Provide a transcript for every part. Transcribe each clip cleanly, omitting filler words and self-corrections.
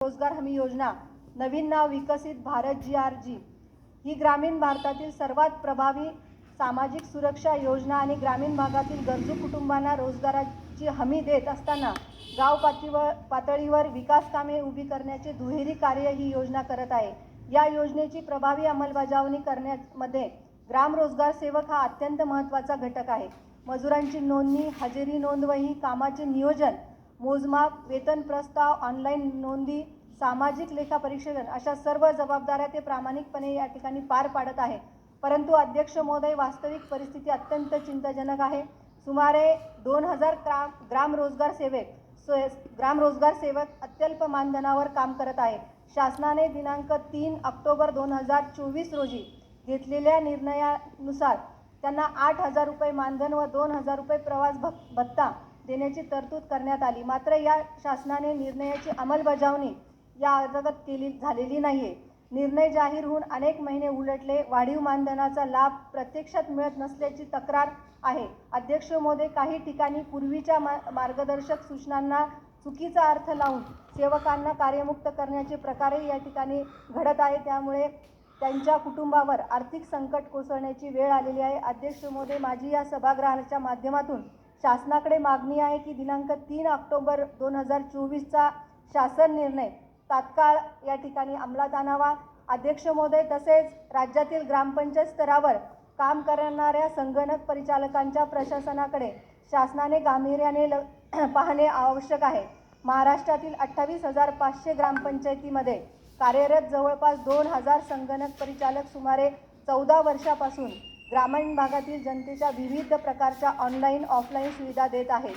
रोजगार हमी योजना, नवीन नाव विकसित भारत GRG, ही ग्रामीण भारतातील सर्वात प्रभावी सामाजिक सुरक्षा योजना आणि ग्रामीण भागातील गरजू कुटुंबांना रोजगाराची हमी देत असताना गाव पातळीवर विकास कामे उभी करण्याचे दुहेरी कार्य ही योजना करत आहे। या योजनेची प्रभावी अंमलबजावणी करण्यामध्ये ग्राम रोजगार सेवक हा अत्यंत महत्त्वाचा घटक आहे। मजुरांची नोंदणी, हजेरी नोंदवही, कामाचे नियोजन, मोजमाप, वेतन प्रस्ताव, ऑनलाईन नोंदी, सामाजिक लेखापरीक्षण अशा सर्व जबाबदाऱ्या ते प्रामाणिकपणे या ठिकाणी पार पाडत आहे। परंतु अध्यक्ष महोदय, वास्तविक परिस्थिती अत्यंत चिंताजनक आहे। सुमारे 2000 ग्राम रोजगार सेवक अत्यल्प मानधनावर काम करत आहे। शासनाने दिनांक 3 ऑक्टोबर 2024 रोजी घेतलेल्या निर्णयानुसार त्यांना 8000 रुपये मानधन व 2000 रुपये प्रवास भत्ता देण्याची तरतूद करण्यात आली। मात्र या शासनाने निर्णयाची अंमलबजावणी या अंतर्गत झालेली नाहीये। निर्णय जाहीर होऊन अनेक महिने उलटले, वाढीव मानधनाचा लाभ प्रत्यक्षात मिळत नसल्याची तक्रार आहे। अध्यक्ष महोदय, काही ठिकाणी पूर्वीच्या मार्गदर्शक सूचनांना चुकीचा अर्थ लावून सेवकांना कार्यमुक्त करण्याचे प्रकारही या ठिकाणी घडत आहे। त्यामुळे त्यांच्या कुटुंबावर आर्थिक संकट कोसळण्याची वेळ आलेली आहे। अध्यक्ष महोदय, माझी या सभागृहाच्या माध्यमातून शासनाकडे मागणी आहे की दिनांक 3 ऑक्टोबर 2024चा शासन निर्णय तात्काळ या ठिकाणी अंमलात आणावा। अध्यक्ष महोदय, तसेच राज्यातील ग्रामपंचायत स्तरावर काम करणाऱ्या संगणक परिचालकांच्या प्रशासनाकडे शासनाने गांभीर्याने पाहणे आवश्यक आहे। महाराष्ट्रातील 28,500 ग्रामपंचायतीमध्ये कार्यरत जवळपास 2000 संगणक परिचालक सुमारे 14 वर्षापासून ग्रामीण भागातील जनतेच्या विविध प्रकारच्या ऑनलाईन ऑफलाईन सुविधा देत आहेत।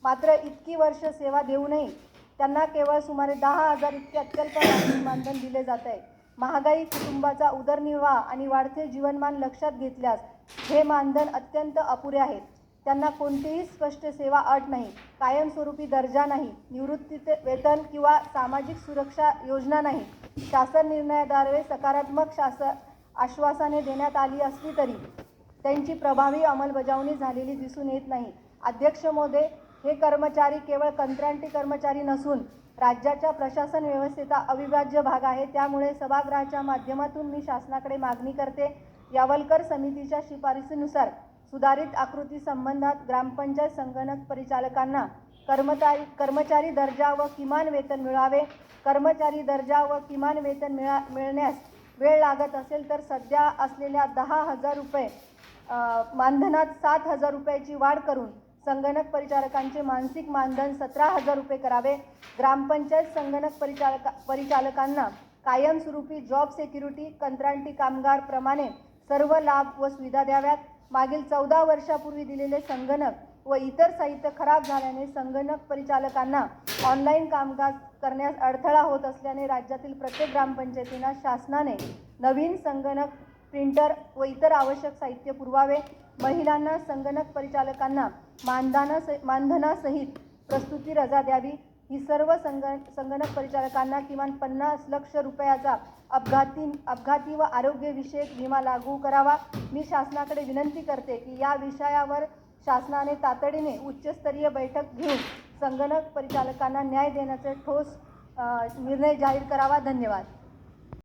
मात्र इतकी वर्ष सेवा देऊनही त्यांना केवळ सुमारे 10,000 इतके अत्यल्प मानधन दिले जात आहे। महागाई, कुटुंबाचा उदरनिर्वाह आणि वाढते जीवनमान लक्षात घेतल्यास हे मानधन अत्यंत अपुरे आहेत। त्यांना कोणतीही स्पष्ट सेवा अट नाही, कायमस्वरूपी दर्जा नाही, निवृत्ती वेतन किंवा सामाजिक सुरक्षा योजना नाही। शासन निर्णयाद्वारे सकारात्मक आश्वासने देण्यात आली असली तरी त्यांची प्रभावी अंमलबजावणी झालेली दिसून येत नाही। अध्यक्ष महोदय, हे कर्मचारी केवळ कंत्राटी कर्मचारी नसून राज्याच्या प्रशासन व्यवस्थेचा अविभाज्य भाग आहे। त्यामुळे सभागृहाच्या माध्यमातून मी शासनाकडे मागणी करते, यावलकर समितीच्या शिफारसीनुसार सुधारित आकृती संबंधात ग्रामपंचायत संगणक परिचालकांना कर्मचारी दर्जा व किमान वेतन मिळावे। कर्मचारी दर्जा व किमान वेतन मिळण्यास वेळ लागत असेल तर सध्या असलेल्या 10,000 रुपये मानधनात 7,000 रुपयाची वाढ करून संगणक परिचालकांचे मानसिक मानधन 17,000 रुपये करावे। ग्रामपंचायत संगणक परिचालकांना कायमस्वरूपी जॉब सिक्युरिटी कंत्राटी कामगार प्रमाणे सर्व लाभ व सुविधा द्याव्यात। मागील 14 वर्षापूर्वी दिलेले संगणक व इतर साहित्य खराब झाल्याने संगणक परिचालकांना ऑनलाईन कामकाज करण्यास अडथळा होत असल्याने राज्यातील प्रत्येक ग्रामपंचायतींना शासनाने नवीन संगणक, प्रिंटर व इतर आवश्यक साहित्य पुरवावे। महिलांना संगणक परिचालकांना मानधनासहित प्रसूती रजा द्यावी। ही सर्व संगणक परिचालकांना किमान 50 लाख रुपयाचा अपघाती व आरोग्यविषयक विमा लागू करावा। मी शासनाकडे विनंती करते की या विषयावर शासनाने तातडीने उच्चस्तरीय बैठक घेऊन संगणक परिचालकांना न्याय देण्याचा ठोस निर्णय जाहीर करावा। धन्यवाद।